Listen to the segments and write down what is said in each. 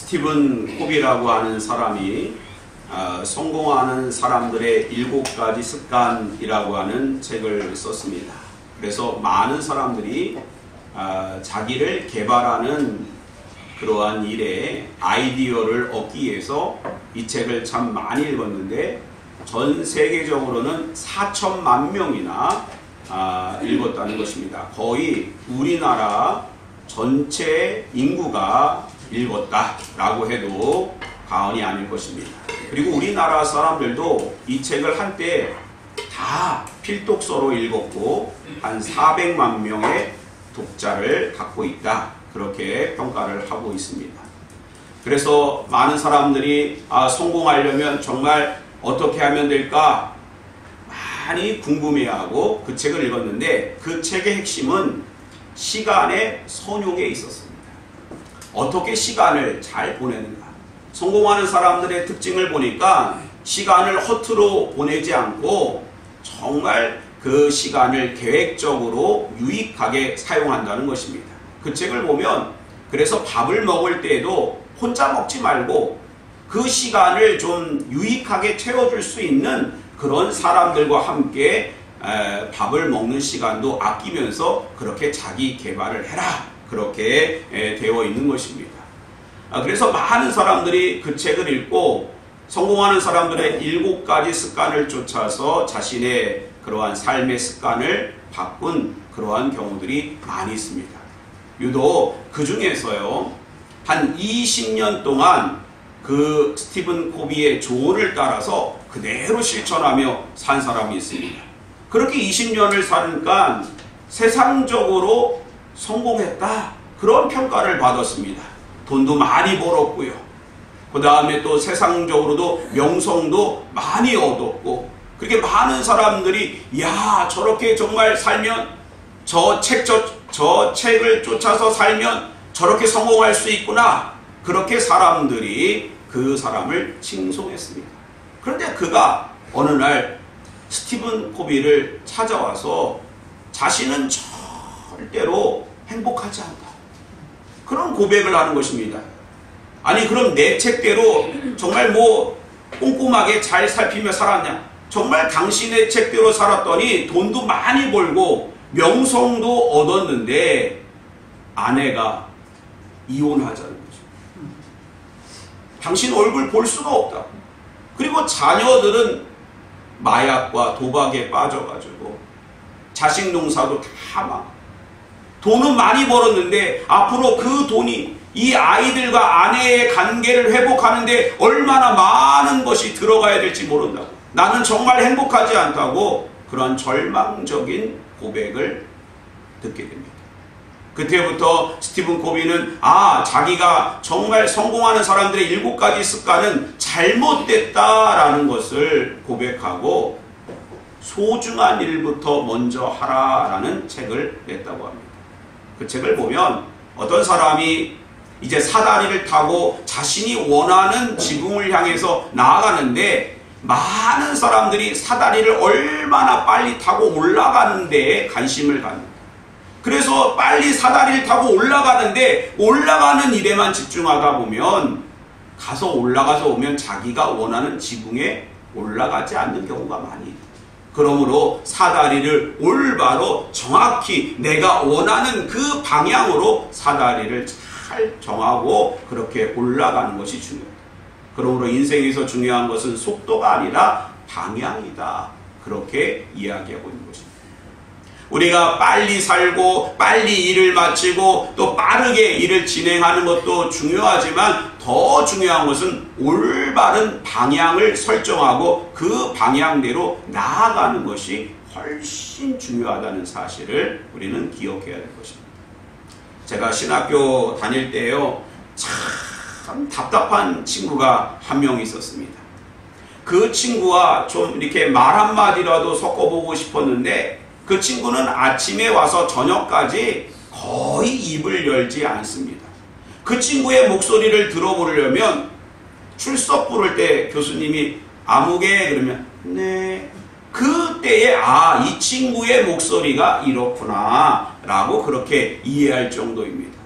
스티븐 코비라고 하는 사람이 성공하는 사람들의 7가지 습관이라고 하는 책을 썼습니다. 그래서 많은 사람들이 자기를 개발하는 그러한 일에 아이디어를 얻기 위해서 이 책을 참 많이 읽었는데 전 세계적으로는 4천만 명이나 읽었다는 것입니다. 거의 우리나라 전체 인구가 읽었다라고 해도 과언이 아닐 것입니다. 그리고 우리나라 사람들도 이 책을 한때 다 필독서로 읽었고 한 400만 명의 독자를 갖고 있다. 그렇게 평가를 하고 있습니다. 그래서 많은 사람들이 성공하려면 정말 어떻게 하면 될까 많이 궁금해하고 그 책을 읽었는데 그 책의 핵심은 시간의 선용에 있었습니다. 어떻게 시간을 잘 보내는가. 성공하는 사람들의 특징을 보니까 시간을 허투루 보내지 않고 정말 그 시간을 계획적으로 유익하게 사용한다는 것입니다. 그 책을 보면 그래서 밥을 먹을 때에도 혼자 먹지 말고 그 시간을 좀 유익하게 채워줄 수 있는 그런 사람들과 함께 밥을 먹는 시간도 아끼면서 그렇게 자기 개발을 해라. 그렇게 되어 있는 것입니다. 그래서 많은 사람들이 그 책을 읽고 성공하는 사람들의 7가지 습관을 쫓아서 자신의 그러한 삶의 습관을 바꾼 그러한 경우들이 많이 있습니다. 유독 그 중에서요, 한 20년 동안 그 스티븐 코비의 조언을 따라서 그대로 실천하며 산 사람이 있습니다. 그렇게 20년을 사니까 세상적으로 성공했다. 그런 평가를 받았습니다. 돈도 많이 벌었고요. 그 다음에 또 세상적으로도 명성도 많이 얻었고, 그렇게 많은 사람들이 야, 저렇게 정말 살면 저 책을 쫓아서 살면 저렇게 성공할 수 있구나. 그렇게 사람들이 그 사람을 칭송했습니다. 그런데 그가 어느 날 스티븐 코비를 찾아와서 자신은 절대로 행복하지 않다. 그런 고백을 하는 것입니다. 아니 그럼 내 책대로 정말 꼼꼼하게 잘 살피며 살았냐? 정말 당신의 책대로 살았더니 돈도 많이 벌고 명성도 얻었는데 아내가 이혼하자는 거죠. 당신 얼굴 볼 수가 없다. 그리고 자녀들은 마약과 도박에 빠져가지고 자식 농사도 다 망. 돈은 많이 벌었는데 앞으로 그 돈이 이 아이들과 아내의 관계를 회복하는데 얼마나 많은 것이 들어가야 될지 모른다고. 나는 정말 행복하지 않다고 그런 절망적인 고백을 듣게 됩니다. 그때부터 스티븐 코비는 자기가 정말 성공하는 사람들의 7가지 습관은 잘못됐다라는 것을 고백하고 소중한 일부터 먼저 하라라는 책을 냈다고 합니다. 그 책을 보면 어떤 사람이 이제 사다리를 타고 자신이 원하는 지붕을 향해서 나아가는데 많은 사람들이 사다리를 얼마나 빨리 타고 올라가는 데에 관심을 갖는다. 그래서 빨리 사다리를 타고 올라가는데 올라가는 일에만 집중하다 보면 올라가서 오면 자기가 원하는 지붕에 올라가지 않는 경우가 많이 있다. 그러므로 사다리를 올바로 정확히 내가 원하는 그 방향으로 사다리를 잘 정하고 그렇게 올라가는 것이 중요합니다. 그러므로 인생에서 중요한 것은 속도가 아니라 방향이다. 그렇게 이야기하고 있는 것입니다. 우리가 빨리 살고 빨리 일을 마치고 또 빠르게 일을 진행하는 것도 중요하지만 더 중요한 것은 올바른 방향을 설정하고 그 방향대로 나아가는 것이 훨씬 중요하다는 사실을 우리는 기억해야 될 것입니다. 제가 신학교 다닐 때요, 참 답답한 친구가 한 명 있었습니다. 그 친구와 좀 이렇게 말 한마디라도 섞어보고 싶었는데 그 친구는 아침에 와서 저녁까지 거의 입을 열지 않습니다. 그 친구의 목소리를 들어보려면 출석 부를 때 교수님이 아무개 그러면 네. 그때에 이 친구의 목소리가 이렇구나 라고 그렇게 이해할 정도입니다.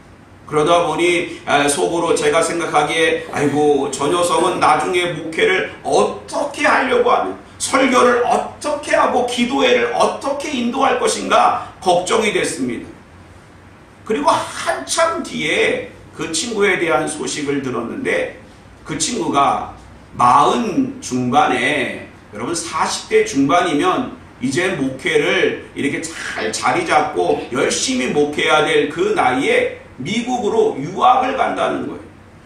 그러다 보니 속으로 제가 생각하기에 아이고 저 녀석은 나중에 목회를 어떻게 하려고 하는, 설교를 어떻게 하고 기도회를 어떻게 인도할 것인가 걱정이 됐습니다. 그리고 한참 뒤에 그 친구에 대한 소식을 들었는데 그 친구가 40 중반에, 여러분 40대 중반이면 이제 목회를 이렇게 잘 자리 잡고 열심히 목회해야 될 그 나이에 미국으로 유학을 간다는 거예요.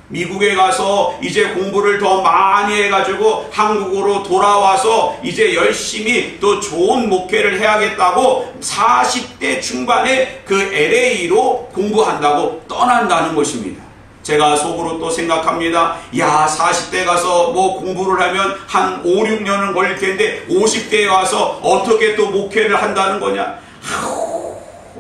미국에 가서 이제 공부를 더 많이 해가지고 한국으로 돌아와서 이제 열심히 또 좋은 목회를 해야겠다고 40대 중반에 그 LA로 공부한다고 떠난다는 것입니다. 제가 속으로 또 생각합니다. 야, 40대 가서 뭐 공부를 하면 한 5, 6년은 걸릴 텐데 50대에 와서 어떻게 또 목회를 한다는 거냐.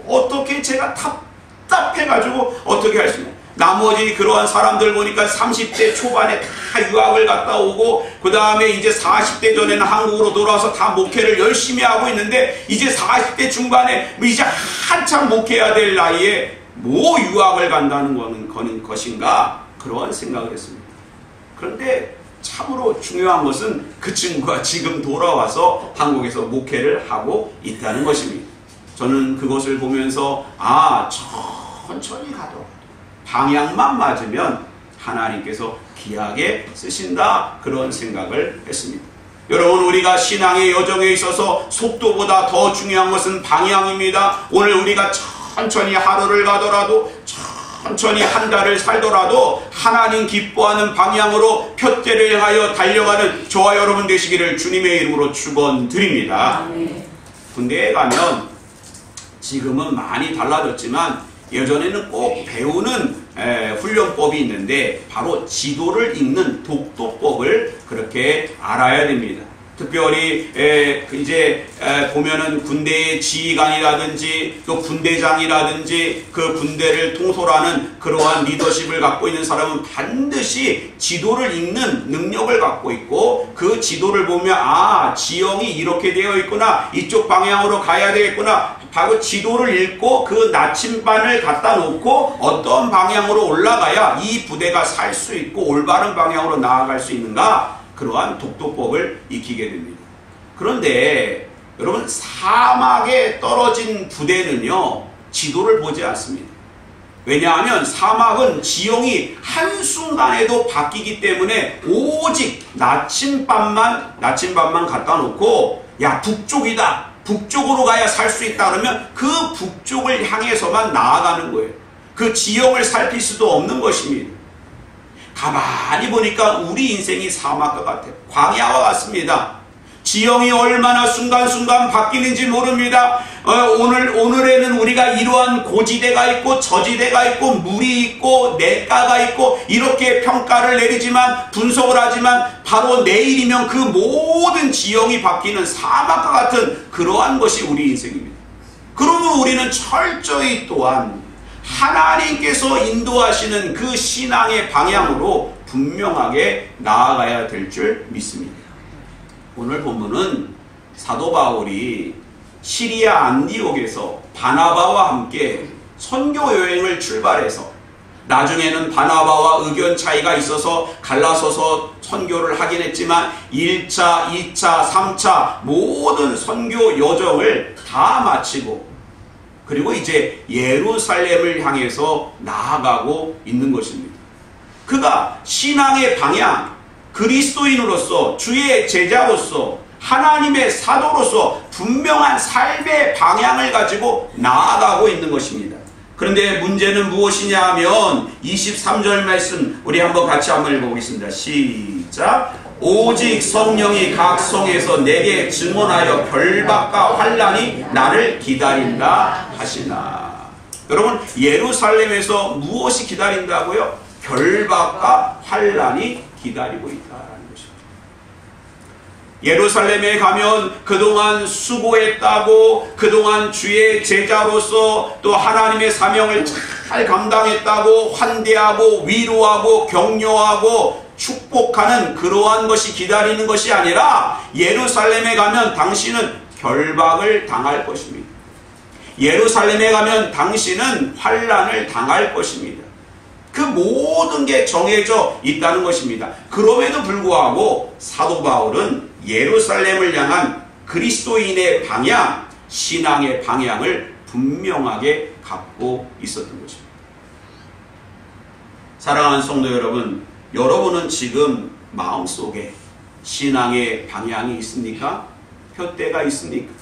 어떻게 제가 답답해가지고 어떻게 할 수 있냐. 나머지 그러한 사람들 보니까 30대 초반에 다 유학을 갔다 오고 그 다음에 이제 40대 전에는 한국으로 돌아와서 다 목회를 열심히 하고 있는데 이제 40대 중반에 이제 한참 목회해야 될 나이에 뭐 유학을 간다는 거는 것인가, 그러한 생각을 했습니다. 그런데 참으로 중요한 것은 그 친구가 지금 돌아와서 한국에서 목회를 하고 있다는 것입니다. 저는 그것을 보면서 천천히 가더라도 방향만 맞으면 하나님께서 귀하게 쓰신다, 그런 생각을 했습니다. 여러분, 우리가 신앙의 여정에 있어서 속도보다 더 중요한 것은 방향입니다. 오늘 우리가 천천히 하루를 가더라도, 천천히 한 달을 살더라도 하나님 기뻐하는 방향으로 푯대를 향하여 달려가는 저와 여러분 되시기를 주님의 이름으로 축원드립니다. 군대에 가면 지금은 많이 달라졌지만 예전에는 꼭 배우는 훈련법이 있는데 바로 지도를 읽는 독도법을 그렇게 알아야 됩니다. 특별히 이제 보면은 군대의 지휘관이라든지 또 군대장이라든지 그 군대를 통솔하는 그러한 리더십을 갖고 있는 사람은 반드시 지도를 읽는 능력을 갖고 있고, 그 지도를 보면 지형이 이렇게 되어 있구나, 이쪽 방향으로 가야 되겠구나, 바로 지도를 읽고 그 나침반을 갖다 놓고 어떤 방향으로 올라가야 이 부대가 살 수 있고 올바른 방향으로 나아갈 수 있는가, 그러한 독도법을 익히게 됩니다. 그런데 여러분, 사막에 떨어진 부대는요 지도를 보지 않습니다. 왜냐하면 사막은 지형이 한순간에도 바뀌기 때문에 오직 나침반만 갖다 놓고 야, 북쪽이다, 북쪽으로 가야 살 수 있다 그러면 그 북쪽을 향해서만 나아가는 거예요. 그 지형을 살필 수도 없는 것입니다. 가만히 보니까 우리 인생이 사막과 같아요. 광야와 같습니다. 지형이 얼마나 순간순간 바뀌는지 모릅니다. 오늘에는 우리가 이러한 고지대가 있고 저지대가 있고 물이 있고 냇가가 있고 이렇게 평가를 내리지만, 분석을 하지만 바로 내일이면 그 모든 지형이 바뀌는 사막과 같은 그러한 것이 우리 인생입니다. 그러면 우리는 철저히 또한 하나님께서 인도하시는 그 신앙의 방향으로 분명하게 나아가야 될 줄 믿습니다. 오늘 본문은 사도 바울이 시리아 안디옥에서 바나바와 함께 선교 여행을 출발해서 나중에는 바나바와 의견 차이가 있어서 갈라서서 선교를 하긴 했지만 1차, 2차, 3차 모든 선교 여정을 다 마치고 그리고 이제 예루살렘을 향해서 나아가고 있는 것입니다. 그가 신앙의 방향, 그리스도인으로서 주의 제자로서 하나님의 사도로서 분명한 삶의 방향을 가지고 나아가고 있는 것입니다. 그런데 문제는 무엇이냐 하면 23절 말씀 우리 한번 같이 한번 읽어보겠습니다. 시작. 오직 성령이 각 성에서 내게 증언하여 결박과 환난이 나를 기다린다 하시나. 여러분, 예루살렘에서 무엇이 기다린다고요? 결박과 환난이 기다리고 있다는 것입니다. 예루살렘에 가면 그동안 수고했다고, 그동안 주의 제자로서 또 하나님의 사명을 잘 감당했다고 환대하고 위로하고 격려하고 축복하는 그러한 것이 기다리는 것이 아니라 예루살렘에 가면 당신은 결박을 당할 것입니다. 예루살렘에 가면 당신은 환난을 당할 것입니다. 그 모든 게 정해져 있다는 것입니다. 그럼에도 불구하고 사도 바울은 예루살렘을 향한 그리스도인의 방향, 신앙의 방향을 분명하게 갖고 있었던 것입니다. 사랑하는 성도 여러분, 여러분은 지금 마음속에 신앙의 방향이 있습니까? 표대가 있습니까?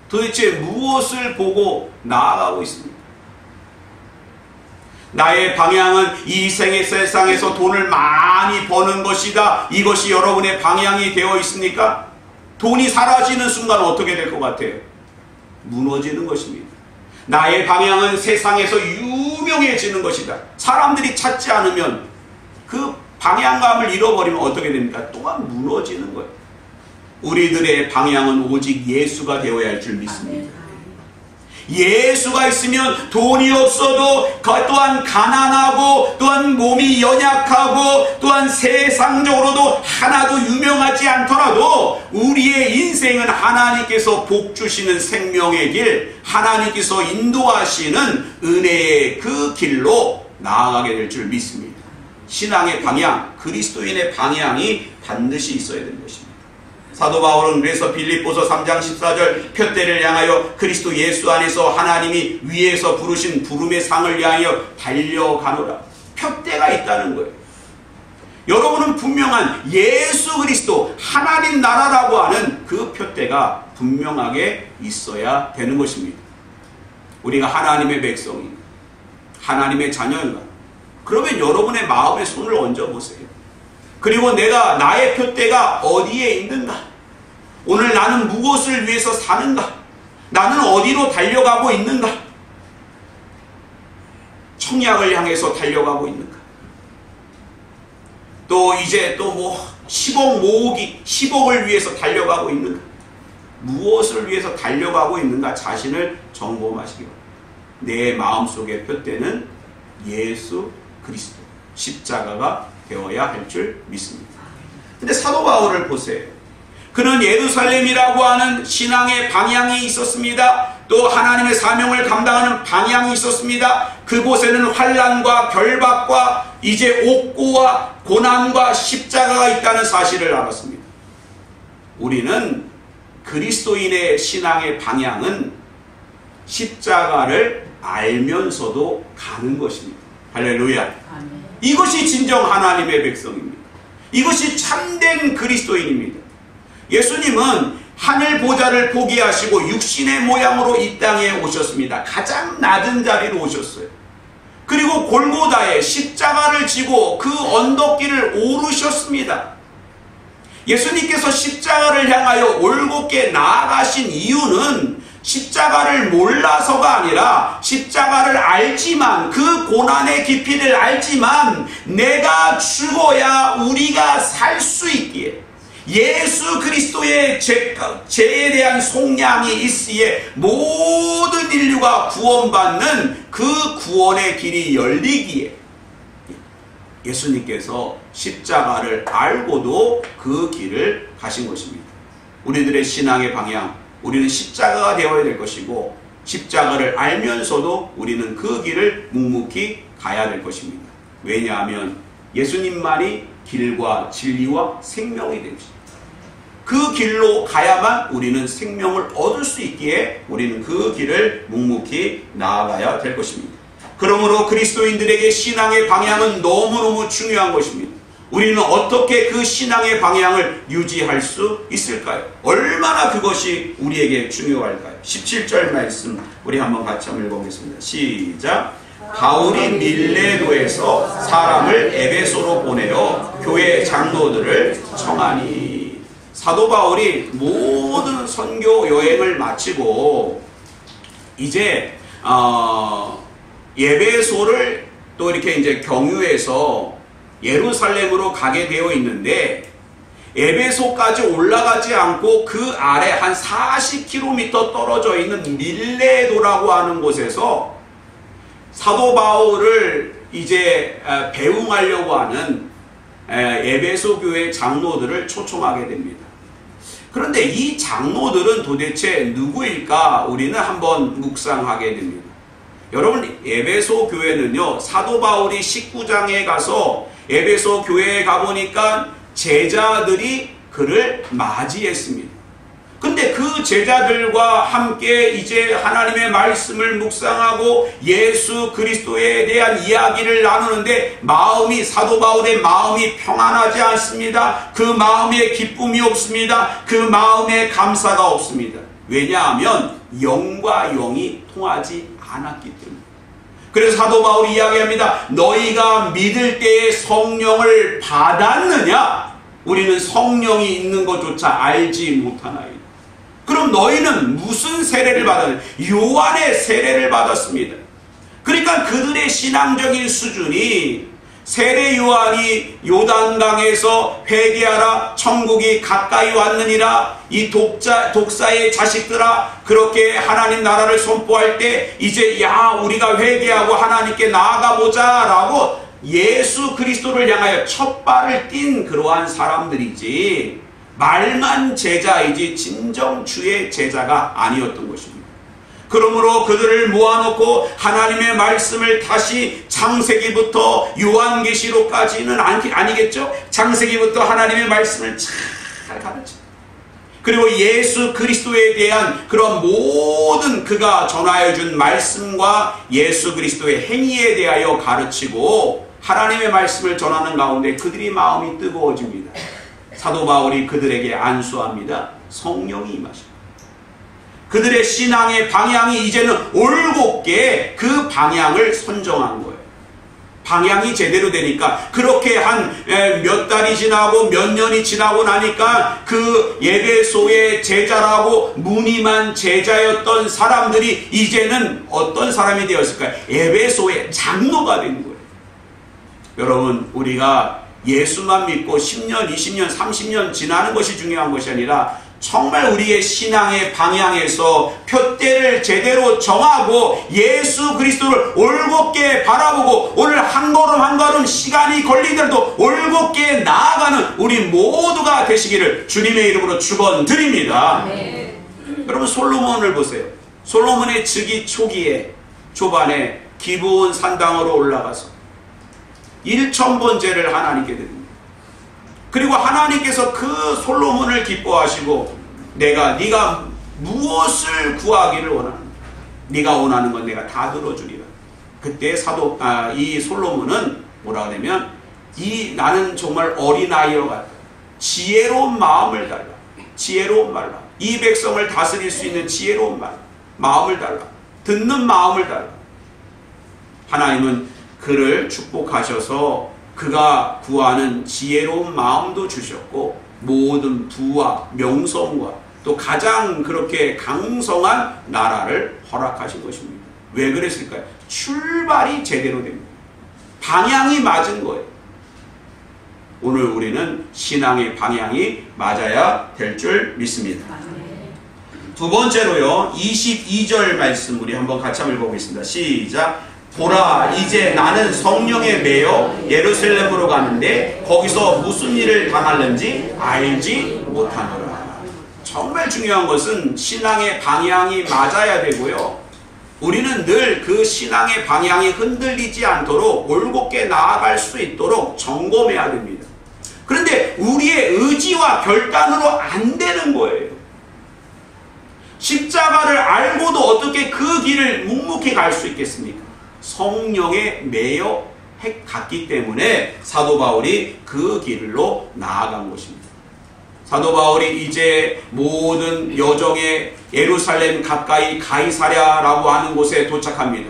도대체 무엇을 보고 나아가고 있습니까? 나의 방향은 이 세상에서 돈을 많이 버는 것이다. 이것이 여러분의 방향이 되어 있습니까? 돈이 사라지는 순간 어떻게 될 것 같아요? 무너지는 것입니다. 나의 방향은 세상에서 유명해지는 것이다. 사람들이 찾지 않으면 그 방향감을 잃어버리면 어떻게 됩니까? 또한 무너지는 거예요. 우리들의 방향은 오직 예수가 되어야 할 줄 믿습니다. 예수가 있으면 돈이 없어도 또한 가난하고 또한 몸이 연약하고 또한 세상적으로도 하나도 유명하지 않더라도 우리의 인생은 하나님께서 복 주시는 생명의 길, 하나님께서 인도하시는 은혜의 그 길로 나아가게 될 줄 믿습니다. 신앙의 방향, 그리스도인의 방향이 반드시 있어야 되는 것입니다. 사도 바울은 그래서 빌립보서 3장 14절 표대를 향하여 그리스도 예수 안에서 하나님이 위에서 부르신 부름의 상을 향하여 달려가노라. 표대가 있다는 거예요. 여러분은 분명한 예수 그리스도 하나님 나라라고 하는 그 표대가 분명하게 있어야 되는 것입니다. 우리가 하나님의 백성이 하나님의 자녀인가? 그러면 여러분의 마음에 손을 얹어보세요. 그리고 내가 나의 표대가 어디에 있는가? 오늘 나는 무엇을 위해서 사는가? 나는 어디로 달려가고 있는가? 청약을 향해서 달려가고 있는가? 또 이제 또 뭐 10억 모으기, 10억을 위해서 달려가고 있는가? 무엇을 위해서 달려가고 있는가? 자신을 점검하시기 바랍니다. 내 마음속의 표대는 예수 그리스도, 십자가가 되어야 할 줄 믿습니다. 근데 사도 바울을 보세요. 그는 예루살렘이라고 하는 신앙의 방향이 있었습니다. 또 하나님의 사명을 감당하는 방향이 있었습니다. 그곳에는 환난과 결박과 이제 옥고와 고난과 십자가가 있다는 사실을 알았습니다. 우리는 그리스도인의 신앙의 방향은 십자가를 알면서도 가는 것입니다. 할렐루야. 아멘. 이것이 진정 하나님의 백성입니다. 이것이 참된 그리스도인입니다. 예수님은 하늘 보좌를 포기하시고 육신의 모양으로 이 땅에 오셨습니다. 가장 낮은 자리로 오셨어요. 그리고 골고다에 십자가를 지고 그 언덕길을 오르셨습니다. 예수님께서 십자가를 향하여 올곧게 나아가신 이유는 십자가를 몰라서가 아니라 십자가를 알지만, 그 고난의 깊이를 알지만 내가 죽어야 우리가 살 수 있기에, 예수 그리스도의 죄에 대한 속량이 있으에 모든 인류가 구원받는 그 구원의 길이 열리기에 예수님께서 십자가를 알고도 그 길을 가신 것입니다. 우리들의 신앙의 방향, 우리는 십자가가 되어야 될 것이고, 십자가를 알면서도 우리는 그 길을 묵묵히 가야 될 것입니다. 왜냐하면 예수님만이 길과 진리와 생명이 되는 것입니다. 그 길로 가야만 우리는 생명을 얻을 수 있기에 우리는 그 길을 묵묵히 나아가야 될 것입니다. 그러므로 그리스도인들에게 신앙의 방향은 너무너무 중요한 것입니다. 우리는 어떻게 그 신앙의 방향을 유지할 수 있을까요? 얼마나 그것이 우리에게 중요할까요? 17절 말씀 우리 한번 같이 한번 읽어보겠습니다. 시작. 바울이 밀레도에서 사람을 에베소로 보내어 교회 장로들을 청하니. 사도 바울이 모든 선교 여행을 마치고 이제 에베소를 또 이렇게 이제 경유해서 예루살렘으로 가게 되어 있는데, 에베소까지 올라가지 않고 그 아래 한 40km 떨어져 있는 밀레도라고 하는 곳에서 사도 바울을 이제 배웅하려고 하는 에베소 교회 장로들을 초청하게 됩니다. 그런데 이 장로들은 도대체 누구일까? 우리는 한번 묵상하게 됩니다. 여러분, 에베소 교회는요, 사도 바울이 19장에 가서 에베소 교회에 가보니까 제자들이 그를 맞이했습니다. 근데 그 제자들과 함께 이제 하나님의 말씀을 묵상하고 예수 그리스도에 대한 이야기를 나누는데 마음이, 사도 바울의 마음이 평안하지 않습니다. 그 마음에 기쁨이 없습니다. 그 마음에 감사가 없습니다. 왜냐하면 영과 영이 통하지 않았기 때문에. 그래서 사도 바울이 이야기합니다. 너희가 믿을 때에 성령을 받았느냐? 우리는 성령이 있는 것조차 알지 못하나이다. 그럼 너희는 무슨 세례를 받았느냐? 요한의 세례를 받았습니다. 그러니까 그들의 신앙적인 수준이 세례 요한이 요단강에서 회개하라 천국이 가까이 왔느니라, 이 독사의 자식들아, 그렇게 하나님 나라를 선포할 때 이제 우리가 회개하고 하나님께 나아가보자 라고 예수 그리스도를 향하여 첫 발을 띈 그러한 사람들이지, 말만 제자이지 진정 주의 제자가 아니었던 것입니다. 그러므로 그들을 모아놓고 하나님의 말씀을 다시 창세기부터 요한계시록까지는 아니겠죠? 창세기부터 하나님의 말씀을 잘 가르쳐. 그리고 예수 그리스도에 대한 그런 모든 그가 전하여 준 말씀과 예수 그리스도의 행위에 대하여 가르치고 하나님의 말씀을 전하는 가운데 그들이 마음이 뜨거워집니다. 사도 바울이 그들에게 안수합니다. 성령이 임하십니다. 그들의 신앙의 방향이 이제는 올곧게 그 방향을 선정한 거예요. 방향이 제대로 되니까 그렇게 한 몇 달이 지나고 몇 년이 지나고 나니까 그 에베소의 제자라고 무늬만 제자였던 사람들이 이제는 어떤 사람이 되었을까요? 에베소의 장로가 된 거예요. 여러분, 우리가 예수만 믿고 10년, 20년, 30년 지나는 것이 중요한 것이 아니라 정말 우리의 신앙의 방향에서 표대를 제대로 정하고 예수 그리스도를 올곧게 바라보고 오늘 한 걸음 한 걸음 시간이 걸리더라도 올곧게 나아가는 우리 모두가 되시기를 주님의 이름으로 축원드립니다. 네. 여러분, 솔로몬을 보세요. 솔로몬의 즉위 초반에 기브온 산당으로 올라가서 1000번제를 하나님께 드립니다. 그리고 하나님께서 그 솔로몬을 기뻐하시고 네가 무엇을 구하기를 원하는가? 네가 원하는 건 내가 다 들어주리라. 그때 이 솔로몬은 뭐라고 하냐면 나는 정말 어린아이와 같다. 지혜로운 마음을 달라. 지혜로운 말라. 이 백성을 다스릴 수 있는 지혜로운 마음을 달라. 듣는 마음을 달라. 하나님은 그를 축복하셔서 그가 구하는 지혜로운 마음도 주셨고 모든 부와 명성과 또 가장 그렇게 강성한 나라를 허락하신 것입니다. 왜 그랬을까요? 출발이 제대로 됩니다. 방향이 맞은 거예요. 오늘 우리는 신앙의 방향이 맞아야 될 줄 믿습니다. 두 번째로요, 22절 말씀 우리 한번 같이 한번 읽어보겠습니다. 시작. 보라, 이제 나는 성령에 매여 예루살렘으로 가는데 거기서 무슨 일을 당하는지 알지 못하노라. 정말 중요한 것은 신앙의 방향이 맞아야 되고요, 우리는 늘 그 신앙의 방향이 흔들리지 않도록 올곧게 나아갈 수 있도록 점검해야 됩니다. 그런데 우리의 의지와 결단으로 안 되는 거예요. 십자가를 알고도 어떻게 그 길을 묵묵히 갈 수 있겠습니까? 성령에 매여 갔기 때문에 사도 바울이 그 길로 나아간 것입니다. 사도 바울이 이제 모든 여정에 예루살렘 가까이 가이사랴라고 하는 곳에 도착합니다.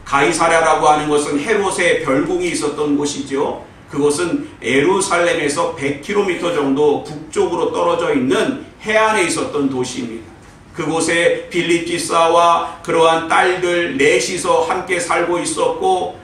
가이사랴라고 하는 것은 헤롯의 별궁이 있었던 곳이죠. 그곳은 예루살렘에서 100km 정도 북쪽으로 떨어져 있는 해안에 있었던 도시입니다. 그곳에 빌립지사와 그러한 딸들 넷이서 함께 살고 있었고,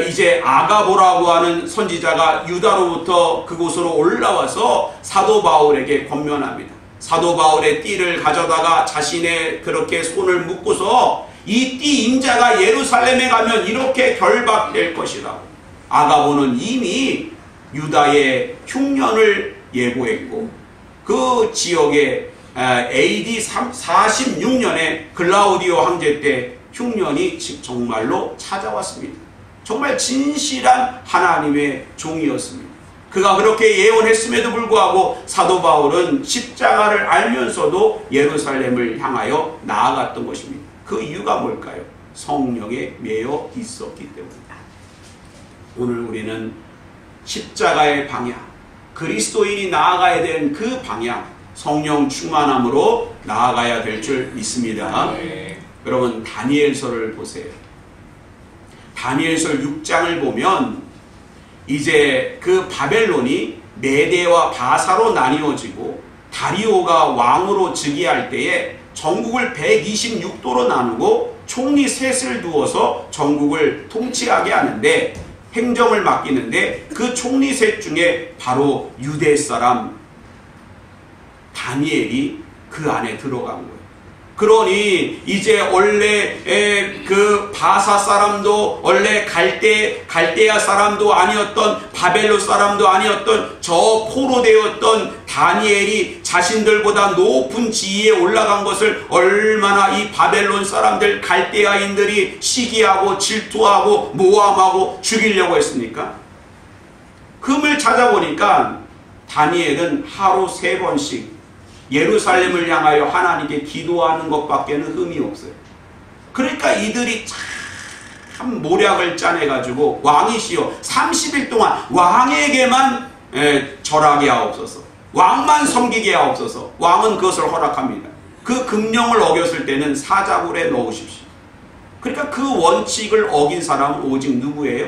이제 아가보라고 하는 선지자가 유다로부터 그곳으로 올라와서 사도 바울에게 권면합니다. 사도 바울의 띠를 가져다가 자신의 그렇게 손을 묶고서 이 띠 임자가 예루살렘에 가면 이렇게 결박될 것이라고. 아가보는 이미 유다의 흉년을 예고했고 그 지역에 AD 46년에 글라우디오 황제 때 흉년이 정말로 찾아왔습니다. 정말 진실한 하나님의 종이었습니다. 그가 그렇게 예언했음에도 불구하고 사도 바울은 십자가를 알면서도 예루살렘을 향하여 나아갔던 것입니다. 그 이유가 뭘까요? 성령에 매여 있었기 때문입니다. 오늘 우리는 십자가의 방향, 그리스도인이 나아가야 되는 그 방향, 성령 충만함으로 나아가야 될 줄 믿습니다. 여러분, 다니엘서를 보세요. 다니엘서 6장을 보면 이제 그 바벨론이 메대와 바사로 나뉘어지고 다리오가 왕으로 즉위할 때에 전국을 126도로 나누고 총리 셋을 두어서 전국을 통치하게 하는데, 행정을 맡기는데 그 총리 셋 중에 바로 유대 사람 다니엘이 그 안에 들어간 거예요. 그러니 이제 원래 그 바사 사람도 원래 갈대아 사람도 아니었던, 바벨론 사람도 아니었던 저 포로되었던 다니엘이 자신들보다 높은 지위에 올라간 것을 얼마나 이 바벨론 사람들, 갈대아인들이 시기하고 질투하고 모함하고 죽이려고 했습니까? 금을 찾아보니까 다니엘은 하루 3번씩 예루살렘을 향하여 하나님께 기도하는 것밖에는 흠이 없어요. 그러니까 이들이 참 모략을 짜내가지고 왕이시여 30일 동안 왕에게만 절하게 하옵소서, 왕만 섬기게 하옵소서. 왕은 그것을 허락합니다. 그 금령을 어겼을 때는 사자굴에 넣으십시오. 그러니까 그 원칙을 어긴 사람은 오직 누구예요?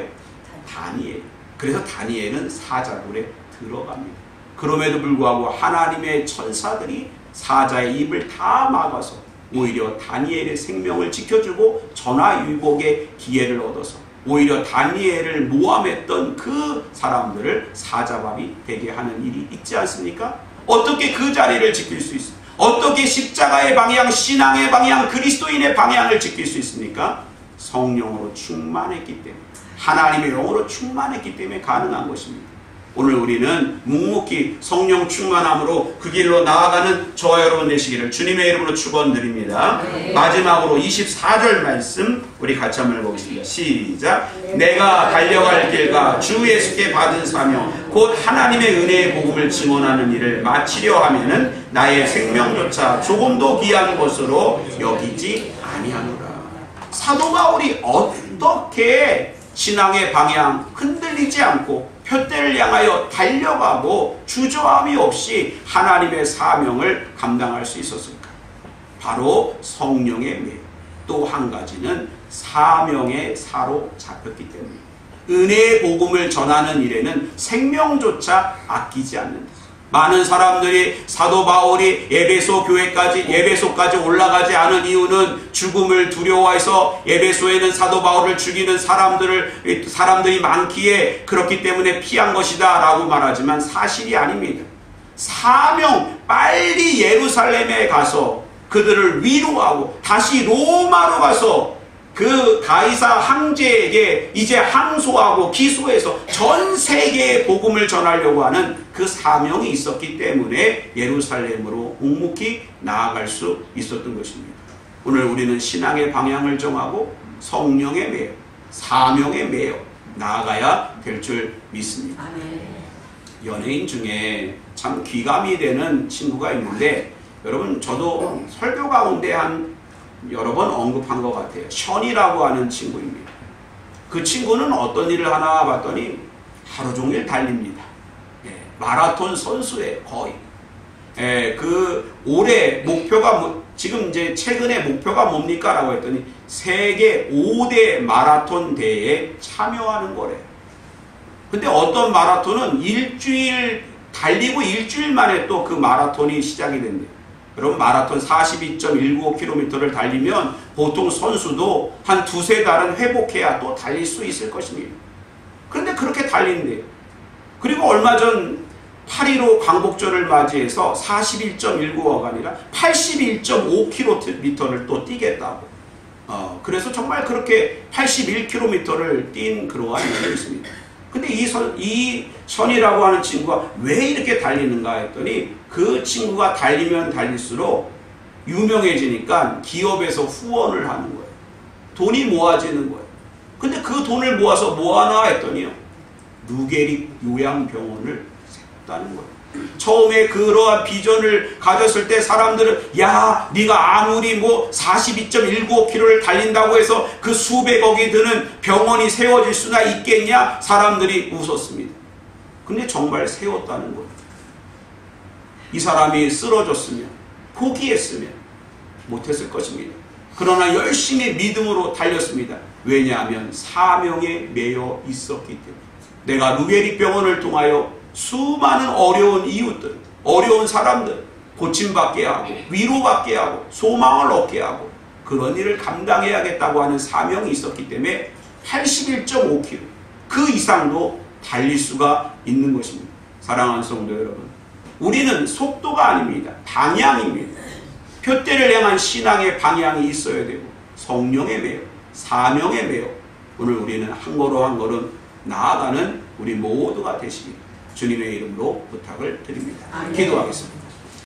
다니엘. 그래서 다니엘은 사자굴에 들어갑니다. 그럼에도 불구하고 하나님의 천사들이 사자의 입을 다 막아서 오히려 다니엘의 생명을 지켜주고 전화위복의 기회를 얻어서 오히려 다니엘을 모함했던 그 사람들을 사자밥이 되게 하는 일이 있지 않습니까? 어떻게 그 자리를 지킬 수 있습니까? 어떻게 십자가의 방향, 신앙의 방향, 그리스도인의 방향을 지킬 수 있습니까? 성령으로 충만했기 때문에, 하나님의 영으로 충만했기 때문에 가능한 것입니다. 오늘 우리는 묵묵히 성령 충만함으로 그 길로 나아가는 저와 여러분 되시기를 주님의 이름으로 축원드립니다. 네. 마지막으로 24절 말씀 우리 같이 한번 해보겠습니다. 시작. 네. 내가 달려갈 길과 주 예수께 받은 사명 곧 하나님의 은혜의 복음을 증언하는 일을 마치려 하면은 나의 생명조차 조금도 귀한 것으로 여기지 아니하노라. 사도 바울이 어떻게 신앙의 방향 흔들리지 않고 표대를 향하여 달려가고 주저함이 없이 하나님의 사명을 감당할 수 있었을까? 바로 성령의 매. 또 한 가지는 사명의 사로 잡혔기 때문입니다. 은혜의 복음을 전하는 일에는 생명조차 아끼지 않는다. 많은 사람들이 사도 바울이 에베소까지 올라가지 않은 이유는 죽음을 두려워해서 에베소에는 사도 바울을 죽이는 사람들이 많기에 그렇기 때문에 피한 것이다 라고 말하지만 사실이 아닙니다. 사명, 빨리 예루살렘에 가서 그들을 위로하고 다시 로마로 가서 그 가이사 황제에게 이제 항소하고 기소해서 전 세계에 복음을 전하려고 하는 그 사명이 있었기 때문에 예루살렘으로 묵묵히 나아갈 수 있었던 것입니다. 오늘 우리는 신앙의 방향을 정하고 성령에 매여 사명에 매여 나아가야 될 줄 믿습니다. 연예인 중에 참 귀감이 되는 친구가 있는데, 여러분 저도 설교 가운데 한 여러 번 언급한 것 같아요. 션이라고 하는 친구입니다. 그 친구는 어떤 일을 하나 봤더니 하루 종일 달립니다. 마라톤 선수예요, 거의. 그 올해 목표가 지금 이제 최근에 목표가 뭡니까? 라고 했더니 세계 5대 마라톤 대회에 참여하는 거래요. 근데 어떤 마라톤은 달리고 일주일 만에 또 그 마라톤이 시작이 된대요. 여러분 마라톤 42.195km를 달리면 보통 선수도 한 2-3달은 회복해야 또 달릴 수 있을 것입니다. 그런데 그렇게 달린대요. 그리고 얼마 전 8.15 광복절을 맞이해서 41.195가 아니라 81.5km를 또 뛰겠다고. 그래서 정말 그렇게 81km를 뛴 그러한 일이 있습니다. 근데 이 선이라고 하는 친구가 왜 이렇게 달리는가 했더니 그 친구가 달리면 달릴수록 유명해지니까 기업에서 후원을 하는 거예요. 돈이 모아지는 거예요. 근데 그 돈을 모아서 뭐하나 했더니요, 누게릭 요양병원을 세웠다는 거예요. 처음에 그러한 비전을 가졌을 때 사람들은 야, 네가 아무리 뭐 42.195km를 달린다고 해서 그 수백억이 드는 병원이 세워질 수나 있겠냐? 사람들이 웃었습니다. 근데 정말 세웠다는 거예요. 이 사람이 쓰러졌으면, 포기했으면 못했을 것입니다. 그러나 열심히 믿음으로 달렸습니다. 왜냐하면 사명에 매여 있었기 때문에. 내가 누게릭 병원을 통하여 수많은 어려운 이웃들, 어려운 사람들 고침받게 하고 위로받게 하고 소망을 얻게 하고 그런 일을 감당해야겠다고 하는 사명이 있었기 때문에 81.5km 그 이상도 달릴 수가 있는 것입니다. 사랑하는 성도 여러분, 우리는 속도가 아닙니다. 방향입니다. 표대를 향한 신앙의 방향이 있어야 되고 성령에 매여 사명에 매여 오늘 우리는 한 걸음 한 걸음 나아가는 우리 모두가 되시길 주님의 이름으로 부탁을 드립니다. 기도하겠습니다.